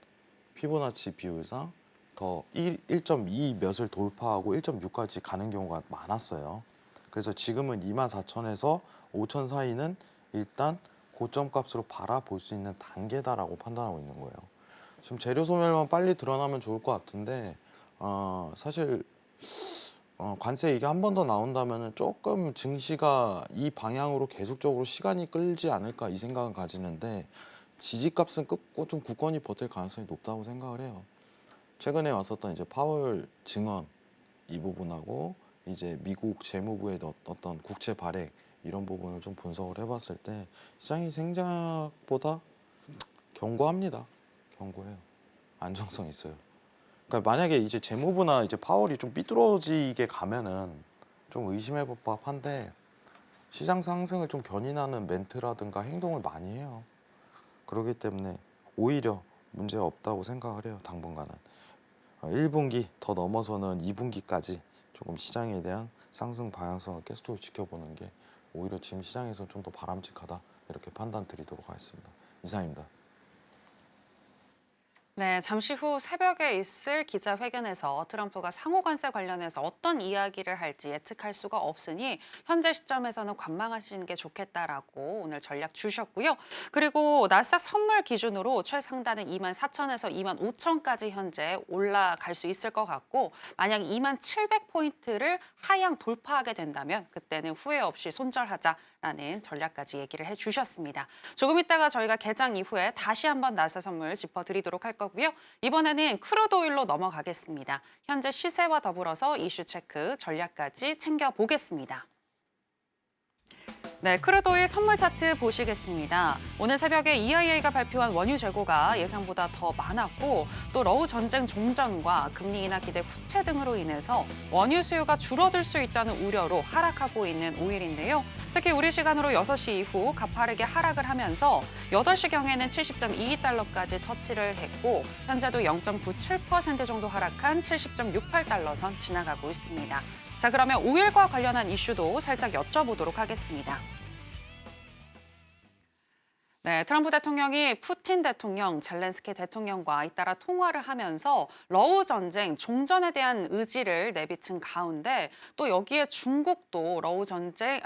피보나치 비율상 더 1.2 몇을 돌파하고 1.6까지 가는 경우가 많았어요. 그래서 지금은 24,000에서 5,000 사이는 일단 고점 값으로 바라볼 수 있는 단계다라고 판단하고 있는 거예요. 지금 재료 소멸만 빨리 드러나면 좋을 것 같은데 사실 관세 이게 한 번 더 나온다면 조금 증시가 이 방향으로 계속적으로 시간이 끌지 않을까 이 생각은 가지는데 지지값은 좀 굳건히 버틸 가능성이 높다고 생각을 해요. 최근에 왔었던 이제 파월 증언 이 부분하고 이제 미국 재무부의 어떤 국채 발행 이런 부분을 좀 분석을 해봤을 때 시장이 생각보다 견고합니다. 견고해요. 안정성 있어요. 그러니까 만약에 이제 재무부나 이제 파월이 좀 삐뚤어지게 가면은 좀 의심해볼 법한데 시장 상승을 좀 견인하는 멘트라든가 행동을 많이 해요. 그렇기 때문에 오히려 문제가 없다고 생각을 해요. 당분간은 1분기 더 넘어서는 2분기까지 조금 시장에 대한 상승 방향성을 계속적으로 지켜보는 게 오히려 지금 시장에서 좀 더 바람직하다 이렇게 판단 드리도록 하겠습니다. 이상입니다. 네, 잠시 후 새벽에 있을 기자회견에서 트럼프가 상호 관세 관련해서 어떤 이야기를 할지 예측할 수가 없으니 현재 시점에서는 관망하시는 게 좋겠다라고 오늘 전략 주셨고요. 그리고 나스닥 선물 기준으로 최상단은 24,000에서 25,000까지 현재 올라갈 수 있을 것 같고 만약 2700포인트를 하향 돌파하게 된다면 그때는 후회 없이 손절하자라는 전략까지 얘기를 해주셨습니다. 조금 있다가 저희가 개장 이후에 다시 한번 나스닥 선물 짚어드리도록 할 거고요. 이번에는 크루드 오일로 넘어가겠습니다. 현재 시세와 더불어서 이슈 체크 전략까지 챙겨보겠습니다. 네, 크루드 오일 선물 차트 보시겠습니다. 오늘 새벽에 EIA가 발표한 원유 재고가 예상보다 더 많았고 또 러우 전쟁 종전과 금리 인하 기대 후퇴 등으로 인해서 원유 수요가 줄어들 수 있다는 우려로 하락하고 있는 오일인데요. 특히 우리 시간으로 6시 이후 가파르게 하락을 하면서 8시경에는 70.22달러까지 터치를 했고 현재도 0.97% 정도 하락한 70.68달러 선 지나가고 있습니다. 자, 그러면 오일과 관련한 이슈도 살짝 여쭤보도록 하겠습니다. 네, 트럼프 대통령이 푸틴 대통령, 젤렌스키 대통령과 잇따라 통화를 하면서 러우 전쟁 종전에 대한 의지를 내비친 가운데 또 여기에 중국도 러우 전쟁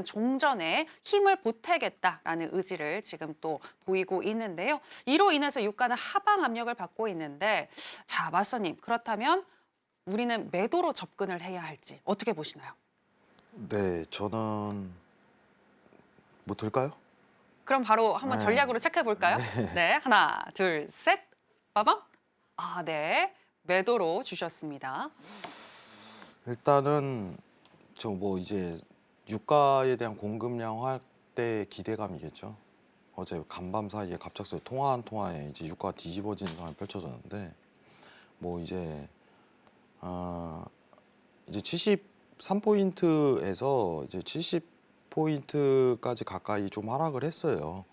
종전에 힘을 보태겠다라는 의지를 지금 또 보이고 있는데요. 이로 인해서 유가는 하방 압력을 받고 있는데 자, 맞서님 그렇다면 우리는 매도로 접근을 해야 할지 어떻게 보시나요? 네, 저는 뭐 들까요? 그럼 바로 한번 네. 전략으로 체크해 볼까요? 네, 하나, 둘, 셋, 빠밤. 아, 네, 매도로 주셨습니다. 일단은 저 뭐 이제 유가에 대한 공급량 확대 기대감이겠죠. 어제 간밤 사이에 갑작스레 통화 한 통화에 이제 유가가 뒤집어지는 상황이 펼쳐졌는데 뭐 이제 이제 73포인트에서 이제 70포인트까지 가까이 좀 하락을 했어요.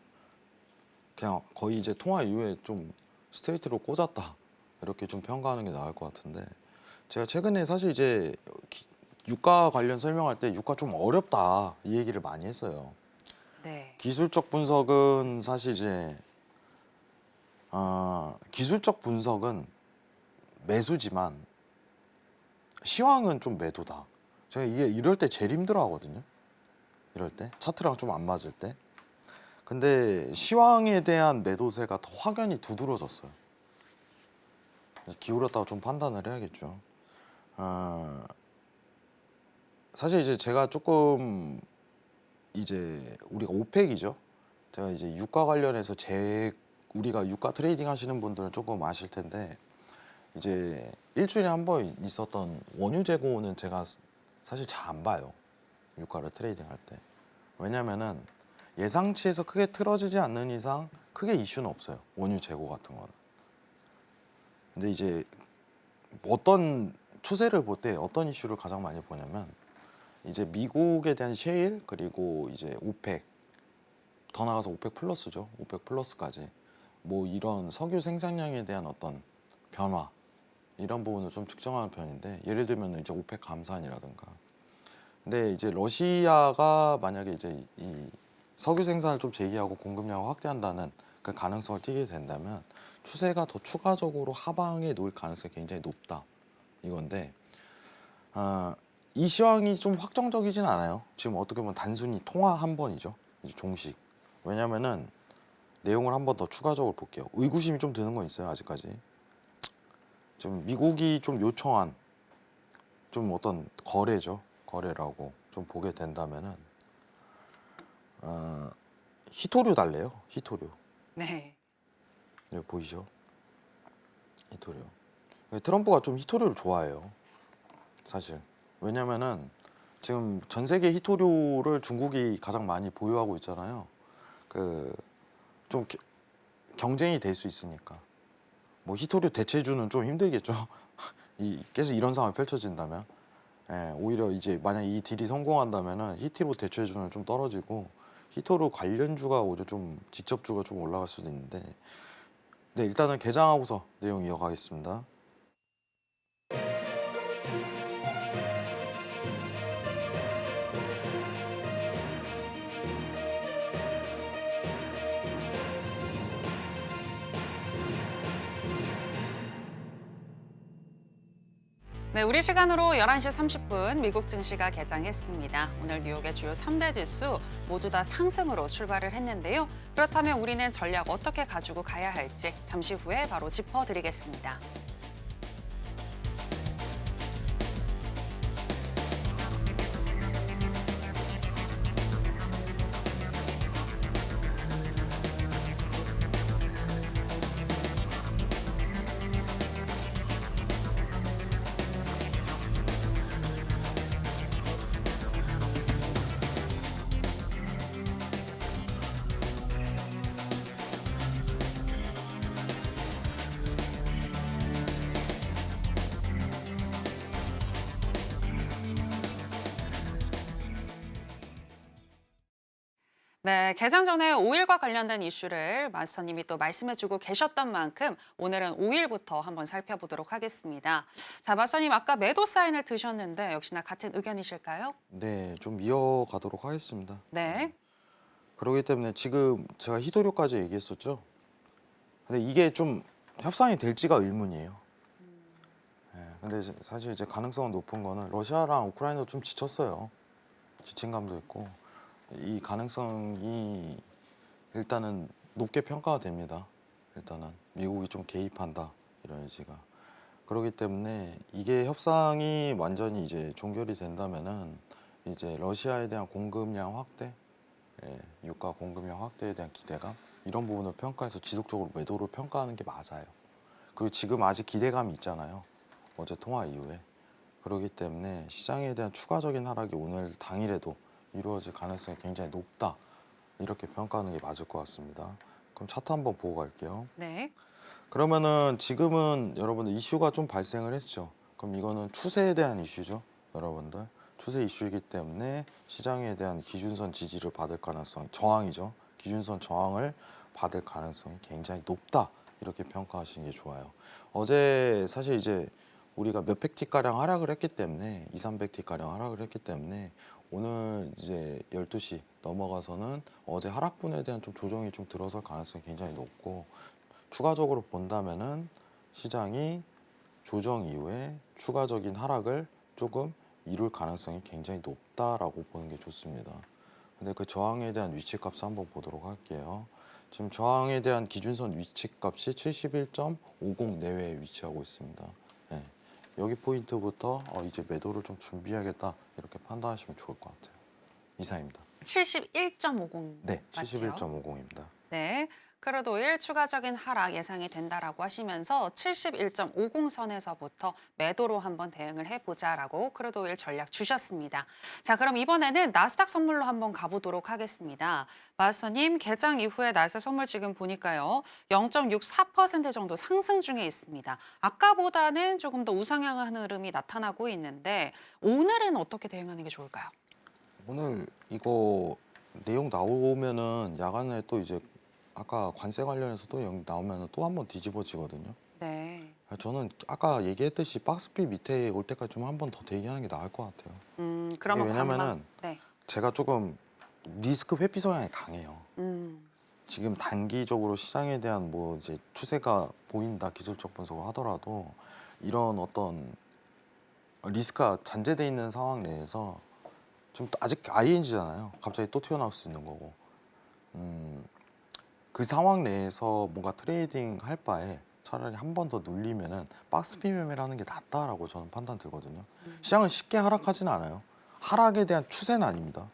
그냥 거의 이제 통화 이후에 좀 스트레이트로 꽂았다 이렇게 좀 평가하는 게 나을 것 같은데 제가 최근에 사실 이제 유가 관련 설명할 때 유가 좀 어렵다 이 얘기를 많이 했어요. 네. 기술적 분석은 사실 이제 기술적 분석은 매수지만 시황은 좀 매도다. 제가 이게 이럴 때 제일 힘들어 하거든요. 이럴 때 차트랑 좀 안 맞을 때. 근데 시황에 대한 매도세가 더 확연히 두드러졌어요. 기울었다고 좀 판단을 해야겠죠. 사실 이제 제가 조금 이제 우리가 오펙이죠. 제가 이제 유가 관련해서 우리가 유가 트레이딩 하시는 분들은 조금 아실 텐데 이제 일주일에 한 번 있었던 원유 재고는 제가 사실 잘 안 봐요. 유가를 트레이딩 할 때. 왜냐면은 예상치에서 크게 틀어지지 않는 이상 크게 이슈는 없어요. 원유 재고 같은 거는. 근데 이제 어떤 추세를 볼 때 어떤 이슈를 가장 많이 보냐면 이제 미국에 대한 셰일 그리고 이제 오펙 더 나가서 오펙 플러스죠. 오펙 플러스까지 뭐 이런 석유 생산량에 대한 어떤 변화 이런 부분을 좀 측정하는 편인데 예를 들면 이제 오펙 감산이라든가 근데 이제 러시아가 만약에 이제 이 석유 생산을 좀 재개하고 공급량을 확대한다는 그 가능성을 띠게 된다면 추세가 더 추가적으로 하방에 놓일 가능성이 굉장히 높다 이건데 이 시황이 좀 확정적이진 않아요. 지금 어떻게 보면 단순히 통화 한 번이죠. 이제 종식. 왜냐면은 내용을 한 번 더 추가적으로 볼게요. 의구심이 좀 드는 건 있어요. 아직까지. 좀 미국이 좀 요청한 좀 어떤 거래죠. 거래라고 좀 보게 된다면은 히토류 달래요. 히토류. 네. 여기 보이죠? 히토류. 트럼프가 좀 히토류를 좋아해요. 사실. 왜냐면은 지금 전 세계 히토류를 중국이 가장 많이 보유하고 있잖아요. 그 좀 경쟁이 될 수 있으니까. 뭐 히토류 대체주는 좀 힘들겠죠. 계속 이런 상황이 펼쳐진다면. 예, 오히려 이제 만약 이 딜이 성공한다면은 히토류 대체주는 좀 떨어지고 히토류 관련주가 오히려 좀 직접주가 좀 올라갈 수도 있는데. 네, 일단은 개장하고서 내용 이어가겠습니다. 네, 우리 시간으로 11시 30분 미국 증시가 개장했습니다. 오늘 뉴욕의 주요 3대 지수 모두 다 상승으로 출발을 했는데요. 그렇다면 우리는 전략 어떻게 가지고 가야 할지 잠시 후에 바로 짚어드리겠습니다. 네, 개장 전에 오일과 관련된 이슈를 마스터님이 또 말씀해주고 계셨던 만큼 오늘은 오일부터 한번 살펴보도록 하겠습니다. 자, 마스터님 아까 매도 사인을 드셨는데 역시나 같은 의견이실까요? 네, 좀 이어가도록 하겠습니다. 네. 그렇기 때문에 지금 제가 히토류까지 얘기했었죠. 근데 이게 좀 협상이 될지가 의문이에요. 근데 사실 이제 가능성은 높은 거는 러시아랑 우크라이나도 좀 지쳤어요. 지친감도 있고 이 가능성이 일단은 높게 평가가 됩니다. 일단은 미국이 좀 개입한다 이런 의지가. 그렇기 때문에 이게 협상이 완전히 이제 종결이 된다면은 이제 러시아에 대한 공급량 확대, 유가 공급량 확대에 대한 기대감 이런 부분을 평가해서 지속적으로 매도를 평가하는 게 맞아요. 그리고 지금 아직 기대감이 있잖아요. 어제 통화 이후에. 그렇기 때문에 시장에 대한 추가적인 하락이 오늘 당일에도 이루어질 가능성이 굉장히 높다. 이렇게 평가하는 게 맞을 것 같습니다. 그럼 차트 한번 보고 갈게요. 네. 그러면은 지금은 여러분들 이슈가 좀 발생을 했죠. 그럼 이거는 추세에 대한 이슈죠. 여러분들. 추세 이슈이기 때문에 시장에 대한 기준선 지지를 받을 가능성, 저항이죠. 기준선 저항을 받을 가능성이 굉장히 높다. 이렇게 평가하시는 게 좋아요. 어제 사실 이제 우리가 몇백 T가량 하락을 했기 때문에 2, 300T가량 하락을 했기 때문에 오늘 이제 12시 넘어가서는 어제 하락분에 대한 좀 조정이 좀 들어설 가능성이 굉장히 높고 추가적으로 본다면은 시장이 조정 이후에 추가적인 하락을 조금 이룰 가능성이 굉장히 높다라고 보는 게 좋습니다. 근데 그 저항에 대한 위치값을 한번 보도록 할게요. 지금 저항에 대한 기준선 위치값이 71.50 내외에 위치하고 있습니다. 네. 여기 포인트부터 이제 매도를 좀 준비해야겠다 이렇게 판단하시면 좋을 것 같아요. 이상입니다. 71.50 네, 맞죠? 71.50입니다. 네. 크루드 오일 추가적인 하락 예상이 된다라고 하시면서 71.50선에서부터 매도로 한번 대응을 해보자라고 크루드 오일 전략 주셨습니다. 자, 그럼 이번에는 나스닥 선물로 한번 가보도록 하겠습니다. 마스터님, 개장 이후에 나스닥 선물 지금 보니까요. 0.64% 정도 상승 중에 있습니다. 아까보다는 조금 더 우상향한 흐름이 나타나고 있는데 오늘은 어떻게 대응하는 게 좋을까요? 오늘 이거 내용 나오면은 야간에 또 이제 아까 관세 관련해서 또 여기 나오면은 또 한 번 뒤집어지거든요. 네. 저는 아까 얘기했듯이 박스피 밑에 올 때까지 좀 한 번 더 대기하는 게 나을 것 같아요. 이게 그러면 왜냐면은 네. 제가 조금 리스크 회피 성향이 강해요. 음. 지금 단기적으로 시장에 대한 뭐 이제 추세가 보인다 기술적 분석을 하더라도 이런 어떤 리스크가 잔재돼 있는 상황 내에서 지금 아직 ING잖아요. 갑자기 또 튀어나올 수 있는 거고. 그 상황 내에서 뭔가 트레이딩 할 바에 차라리 한 번 더 눌리면은 박스피 매매를 하는 게 낫다라고 저는 판단 들거든요. 시장은 쉽게 하락하지는 않아요. 하락에 대한 추세는 아닙니다.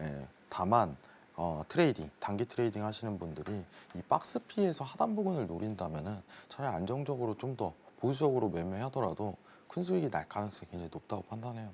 예, 다만 트레이딩, 단기 트레이딩 하시는 분들이 이 박스피에서 하단 부분을 노린다면은 차라리 안정적으로 좀 더 보수적으로 매매하더라도 큰 수익이 날 가능성이 굉장히 높다고 판단해요.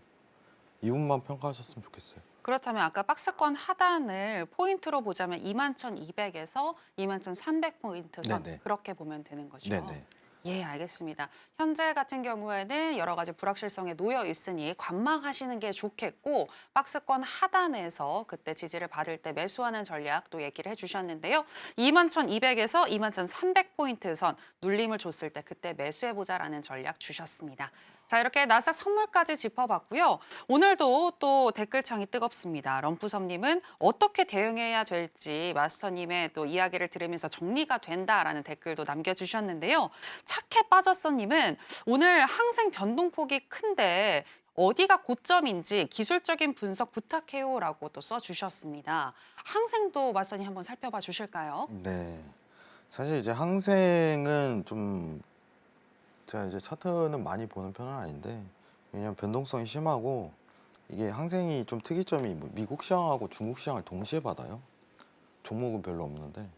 이 부분만 평가하셨으면 좋겠어요. 그렇다면 아까 박스권 하단을 포인트로 보자면 21,200에서 21,300포인트 선 네네. 그렇게 보면 되는 거죠. 네네. 예, 알겠습니다. 현재 같은 경우에는 여러 가지 불확실성에 놓여 있으니 관망하시는 게 좋겠고 박스권 하단에서 그때 지지를 받을 때 매수하는 전략도 얘기를 해주셨는데요. 21,200에서 21,300포인트 선 눌림을 줬을 때 그때 매수해보자라는 전략 주셨습니다. 자, 이렇게 나스닥 선물까지 짚어봤고요. 오늘도 또 댓글창이 뜨겁습니다. 럼프섬님은 어떻게 대응해야 될지 마스터님의 또 이야기를 들으면서 정리가 된다라는 댓글도 남겨주셨는데요. 착해 빠졌어님은 오늘 항생 변동폭이 큰데 어디가 고점인지 기술적인 분석 부탁해요라고 또 써주셨습니다. 항생도 마스터님 한번 살펴봐 주실까요? 네. 사실 이제 항생은 좀 제가 이제 차트는 많이 보는 편은 아닌데 왜냐면 변동성이 심하고 이게 항생이 좀 특이점이 뭐 미국 시장하고 중국 시장을 동시에 받아요. 종목은 별로 없는데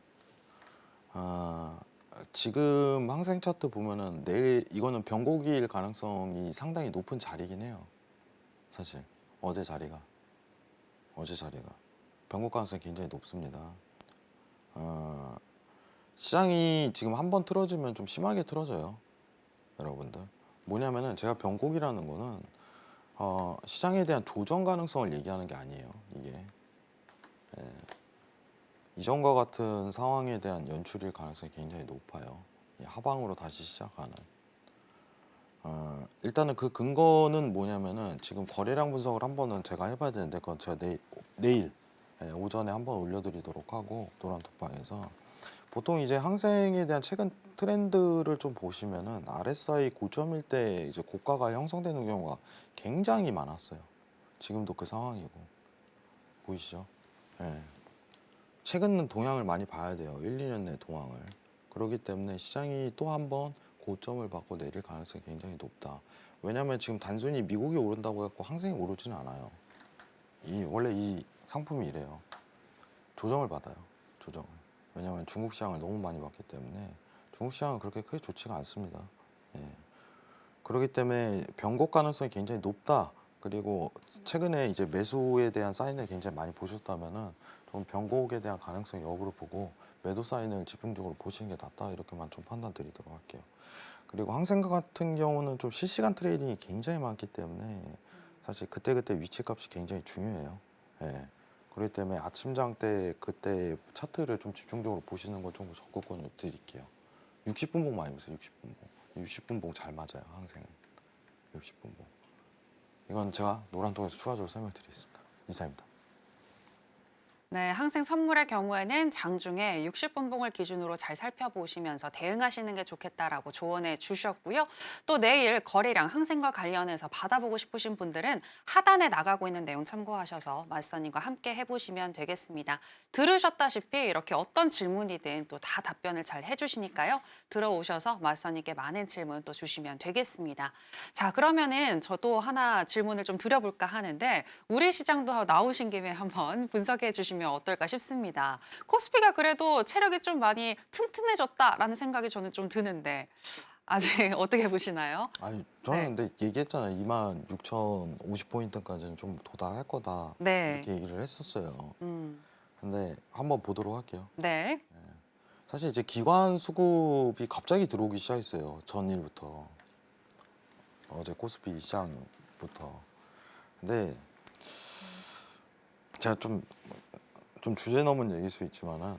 지금 항생 차트 보면은 내일 이거는 변곡일 가능성이 상당히 높은 자리긴 해요. 사실 어제 자리가 변곡 가능성이 굉장히 높습니다. 시장이 지금 한번 틀어지면 좀 심하게 틀어져요. 여러분들 뭐냐면은 제가 변곡이라는 거는 시장에 대한 조정 가능성을 얘기하는 게 아니에요. 이게 이전과 같은 상황에 대한 연출일 가능성이 굉장히 높아요. 하방으로 다시 시작하는. 일단은 그 근거는 뭐냐면은 지금 거래량 분석을 한 번은 제가 해봐야 되는데 그건 제가 내일 오전에 한번 올려드리도록 하고 노란톡방에서 보통 이제 항생에 대한 최근 트렌드를 좀 보시면은 RSI 고점일 때 이제 고가가 형성되는 경우가 굉장히 많았어요. 지금도 그 상황이고 보이시죠? 네. 최근 동향을 많이 봐야 돼요. 1, 2년 내 동향을. 그렇기 때문에 시장이 또 한 번 고점을 받고 내릴 가능성이 굉장히 높다. 왜냐하면 지금 단순히 미국이 오른다고 해서 항생이 오르지는 않아요. 원래 이 상품이 이래요. 조정을 받아요. 조정을. 왜냐하면 중국 시장을 너무 많이 받기 때문에 중국 시장은 그렇게 크게 좋지가 않습니다. 예. 그렇기 때문에 변곡 가능성이 굉장히 높다. 그리고 최근에 이제 매수에 대한 사인을 굉장히 많이 보셨다면은 좀 변곡에 대한 가능성 여부를 보고 매도 사인을 집중적으로 보시는 게 낫다 이렇게만 좀 판단 드리도록 할게요. 그리고 항생과 같은 경우는 좀 실시간 트레이딩이 굉장히 많기 때문에 사실 그때그때 위치값이 굉장히 중요해요. 예. 그렇기 때문에 아침장 때 그때 차트를 좀 집중적으로 보시는 걸 좀 적극권을 드릴게요. 60분 봉 많이 보세요. 60분 봉. 60분 봉 잘 맞아요. 항생은. 60분 봉. 이건 제가 노란통에서 추가적으로 설명드리겠습니다. 이상입니다. 네, 항생 선물의 경우에는 장중에 60분봉을 기준으로 잘 살펴보시면서 대응하시는 게 좋겠다라고 조언해 주셨고요. 또 내일 거래량 항생과 관련해서 받아보고 싶으신 분들은 하단에 나가고 있는 내용 참고하셔서 마스터님과 함께 해보시면 되겠습니다. 들으셨다시피 이렇게 어떤 질문이든 또 다 답변을 잘 해주시니까요. 들어오셔서 마스터님께 많은 질문 또 주시면 되겠습니다. 자, 그러면은 저도 하나 질문을 좀 드려볼까 하는데 우리 시장도 나오신 김에 한번 분석해 주시면 어떨까 싶습니다. 코스피가 그래도 체력이 좀 많이 튼튼해졌다라는 생각이 저는 좀 드는데 아직 어떻게 보시나요? 아니, 네. 저는 근데 얘기했잖아요. 26,050포인트까지는 좀 도달할 거다. 네. 이렇게 얘기를 했었어요. 음. 근데 한번 보도록 할게요. 네. 사실 이제 기관 수급이 갑자기 들어오기 시작했어요. 전일부터. 어제 코스피 시장부터. 근데 제가 좀 주제 넘은 얘기일 수 있지만은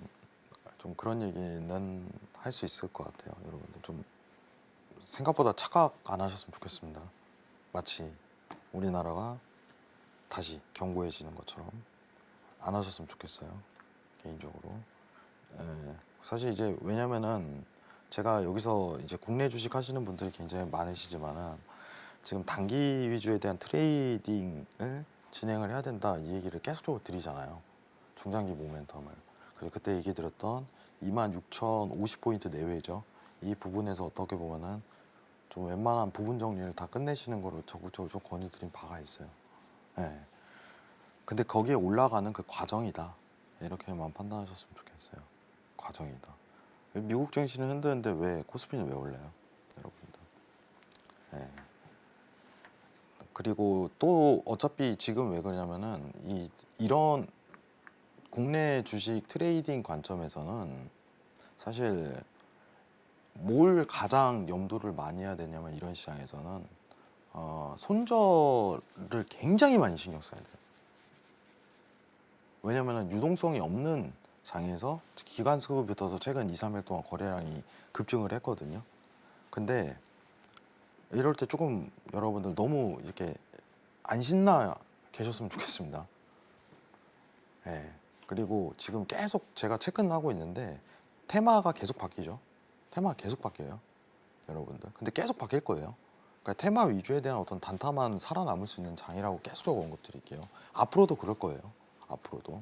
좀 그런 얘기는 할 수 있을 것 같아요. 여러분들 좀 생각보다 착각 안 하셨으면 좋겠습니다. 마치 우리나라가 다시 견고해지는 것처럼 안 하셨으면 좋겠어요. 개인적으로. 사실 이제 왜냐면은 제가 여기서 이제 국내 주식 하시는 분들이 굉장히 많으시지만은 지금 단기 위주에 대한 트레이딩을 진행을 해야 된다 이 얘기를 계속적으로 드리잖아요. 중장기 모멘텀을. 그리고 그때 얘기 드렸던 26,050포인트 내외죠. 이 부분에서 어떻게 보면은 좀 웬만한 부분 정리를 다 끝내시는 거로 적극적으로 좀 권유드린 바가 있어요. 네. 근데 거기에 올라가는 그 과정이다. 이렇게만 판단하셨으면 좋겠어요. 과정이다. 미국 증시는 흔드는데 왜 코스피는 왜 올라요? 여러분들. 네. 그리고 또 어차피 지금 왜 그러냐면은 이런 국내 주식 트레이딩 관점에서는 사실 뭘 가장 염두를 많이 해야 되냐면 이런 시장에서는 손절을 굉장히 많이 신경 써야 돼요. 왜냐면은 유동성이 없는 장에서 기관 수급이 붙어서 최근 2, 3일 동안 거래량이 급증을 했거든요. 근데 이럴 때 조금 여러분들 너무 이렇게 안 신나 계셨으면 좋겠습니다. 네. 그리고 지금 계속 제가 체크는 하고 있는데 테마가 계속 바뀌죠. 테마가 계속 바뀌어요. 여러분들. 근데 계속 바뀔 거예요. 그러니까 테마 위주에 대한 어떤 단타만 살아남을 수 있는 장이라고 계속적으로 언급드릴게요. 앞으로도 그럴 거예요. 앞으로도.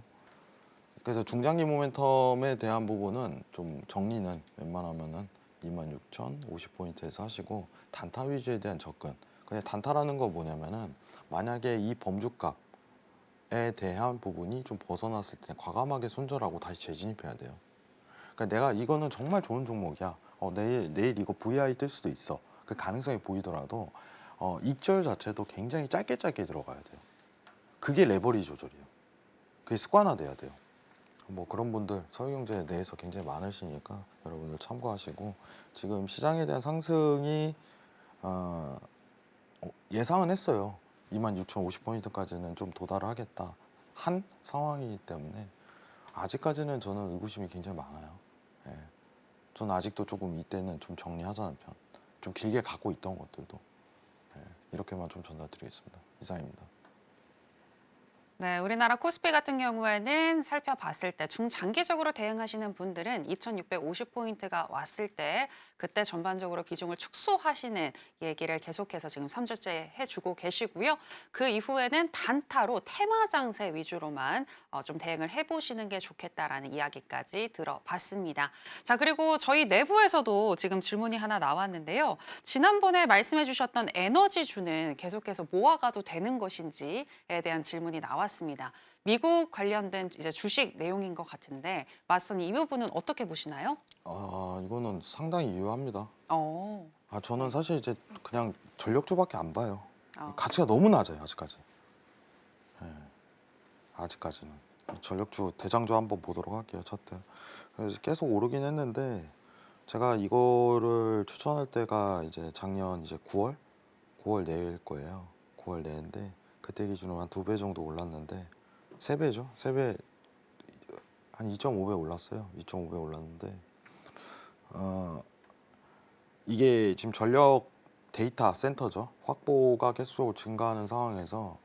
그래서 중장기 모멘텀에 대한 부분은 좀 정리는 웬만하면은 26,050포인트에서 하시고 단타 위주에 대한 접근. 그냥 단타라는 거 뭐냐면은 만약에 이 범주값에 대한 부분이 좀 벗어났을 때 과감하게 손절하고 다시 재진입해야 돼요. 그러니까 내가 이거는 정말 좋은 종목이야. 내일 이거 VI 뜰 수도 있어. 그 가능성이 보이더라도 익절 자체도 굉장히 짧게 들어가야 돼요. 그게 레버리지 조절이에요. 그게 습관화돼야 돼요. 뭐 그런 분들 서유경제 내에서 굉장히 많으시니까 여러분들 참고하시고 지금 시장에 대한 상승이 예상은 했어요. 26,050포인트까지는 좀 도달하겠다 한 상황이기 때문에 아직까지는 저는 의구심이 굉장히 많아요. 예. 저는 아직도 조금 이때는 좀 정리하자는 편. 좀 길게 갖고 있던 것들도 이렇게만 좀 전달드리겠습니다. 이상입니다. 네, 우리나라 코스피 같은 경우에는 살펴봤을 때 중장기적으로 대응하시는 분들은 2,650포인트가 왔을 때 그때 전반적으로 비중을 축소하시는 얘기를 계속해서 지금 3주째 해주고 계시고요. 그 이후에는 단타로 테마 장세 위주로만 좀 대응을 해보시는 게 좋겠다라는 이야기까지 들어봤습니다. 자, 그리고 저희 내부에서도 지금 질문이 하나 나왔는데요. 지난번에 말씀해 주셨던 에너지주는 계속해서 모아가도 되는 것인지에 대한 질문이 나왔습니다. 미국 관련된 이제 주식 내용인 것 같은데 마스터님 이 부분은 어떻게 보시나요? 이거는 상당히 유효합니다. 어, 저는 네. 사실 이제 그냥 전력주밖에 안 봐요. 어. 가치가 너무 낮아요, 아직까지. 예, 아직까지는. 전력주 대장주 한번 보도록 할게요, 차트. 그래서 계속 오르긴 했는데 제가 이거를 추천할 때가 이제 작년 이제 9월 내일 거예요. 9월 내인데 그때 기준으로 한 2배 정도 올랐는데 3배죠. 3배 한 2.5배 올랐어요. 2.5배 올랐는데 이게 지금 전력 데이터 센터죠. 확보가 계속적으로 증가하는 상황에서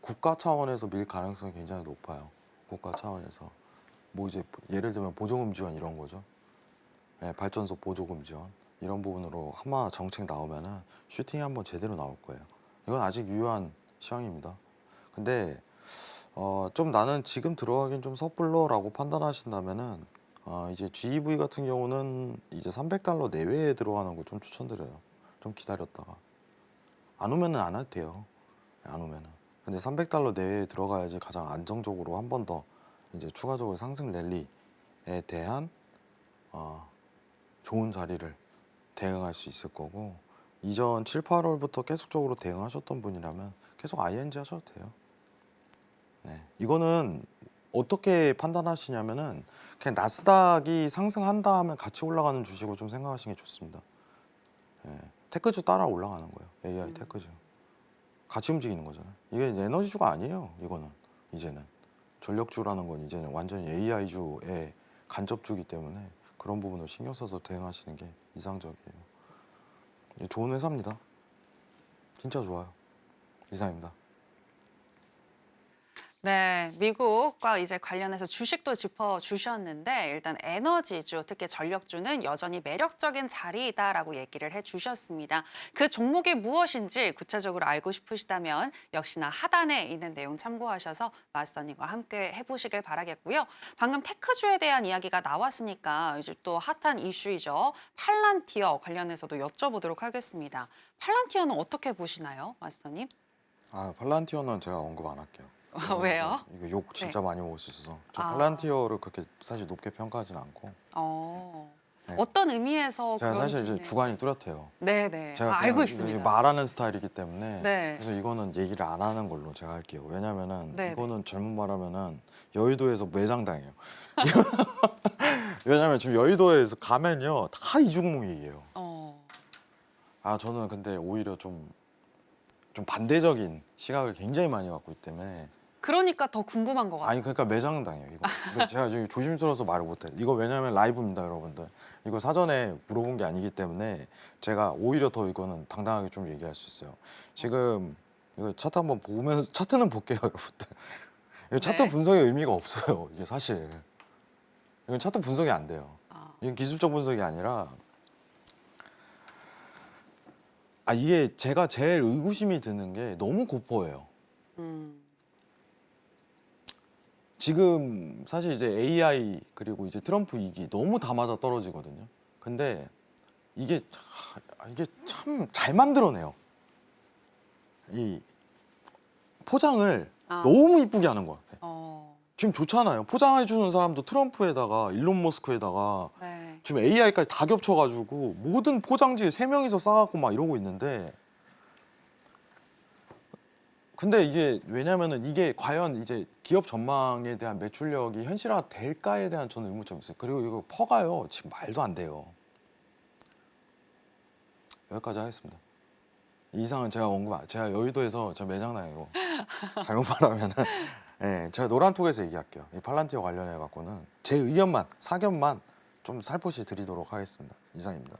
국가 차원에서 밀 가능성이 굉장히 높아요. 국가 차원에서 뭐 이제 예를 들면 보조금 지원 이런 거죠. 예, 발전소 보조금 지원 이런 부분으로 한마 정책 나오면은 슈팅이 한번 제대로 나올 거예요. 이건 아직 유효한 시황입니다. 근데 좀 나는 지금 들어가긴 좀 섣불러라고 판단하신다면은 이제 GEV 같은 경우는 이제 $300 내외에 들어가는 거 좀 추천드려요. 좀 기다렸다가 안 오면은 안 해도 돼요. 안 오면은. 근데 $300 내외에 들어가야지 가장 안정적으로 한 번 더 이제 추가적으로 상승 랠리에 대한 좋은 자리를 대응할 수 있을 거고, 이전 7, 8월부터 계속적으로 대응하셨던 분이라면 계속 ING 하셔도 돼요. 네. 이거는 어떻게 판단하시냐면은 그냥 나스닥이 상승한다 하면 같이 올라가는 주식으로 좀 생각하시는 게 좋습니다. 네. 테크주 따라 올라가는 거예요. AI 테크주. 같이 움직이는 거잖아요. 이게 이제 에너지주가 아니에요. 이거는 이제는 전력주라는 건 이제는 완전히 AI주의 간접주기 때문에 그런 부분을 신경 써서 대응하시는 게 이상적이에요. 좋은 회사입니다. 진짜 좋아요. 이상입니다. 네, 미국과 이제 관련해서 주식도 짚어주셨는데 일단 에너지주, 특히 전력주는 여전히 매력적인 자리이다라고 얘기를 해주셨습니다. 그 종목이 무엇인지 구체적으로 알고 싶으시다면 역시나 하단에 있는 내용 참고하셔서 마스터님과 함께 해보시길 바라겠고요. 방금 테크주에 대한 이야기가 나왔으니까 이제 또 핫한 이슈이죠. 팔란티어 관련해서도 여쭤보도록 하겠습니다. 팔란티어는 어떻게 보시나요, 마스터님? 팔란티어는 제가 언급 안 할게요. 왜요? 이거 욕 진짜 네. 많이 먹을 수 있어서 저 아. 팔란티어를 그렇게 사실 높게 평가하진 않고, 네. 어떤 의미에서 제가 사실 이제 그런지는. 주관이 뚜렷해요. 네네. 제가 알고 그냥 있습니다. 말하는 스타일이기 때문에 네. 그래서 이거는 얘기를 안 하는 걸로 제가 할게요. 왜냐면은 네네. 이거는 잘못 말하면은 여의도에서 매장당해요. 왜냐면 지금 여의도에서 가면요 다 이 종목이에요. 저는 근데 오히려 좀 반대적인 시각을 굉장히 많이 갖고 있기 때문에. 그러니까 더 궁금한 것 같아요. 아니 그러니까 매장당해요 이거. 근데 제가 지금 조심스러워서 말을 못해. 이거 왜냐면 라이브입니다 여러분들. 이거 사전에 물어본 게 아니기 때문에 제가 오히려 더 이거는 당당하게 좀 얘기할 수 있어요. 지금 이거 차트 한번 보면서 차트는 볼게요 여러분들. 이거 차트 네. 분석의 의미가 없어요 이게 사실. 이건 차트 분석이 안 돼요. 이건 기술적 분석이 아니라 이게 제가 제일 의구심이 드는 게 너무 고퍼예요. 지금 사실 이제 AI 그리고 이제 트럼프 이기 너무 다 맞아 떨어지거든요. 근데 이게 참 잘 만들어내요. 이 포장을 너무 이쁘게 하는 것 같아. 지금 좋잖아요. 포장해 주는 사람도 트럼프에다가 일론 머스크에다가 네. 지금 AI까지 다 겹쳐가지고 모든 포장지 3명이서 싸갖고 막 이러고 있는데, 근데 이게 왜냐면은 이게 과연 이제 기업 전망에 대한 매출력이 현실화 될까에 대한 저는 의문점이 있어요. 그리고 이거 퍼가요 지금 말도 안 돼요. 여기까지 하겠습니다. 이 이상은 제가 여의도에서 저 매장당이고 잘못 말하면은 예, 제가 노란톡에서 얘기할게요. 이 팔란티어 관련해 갖고는 제 의견만 사견만 좀 살포시 드리도록 하겠습니다. 이상입니다.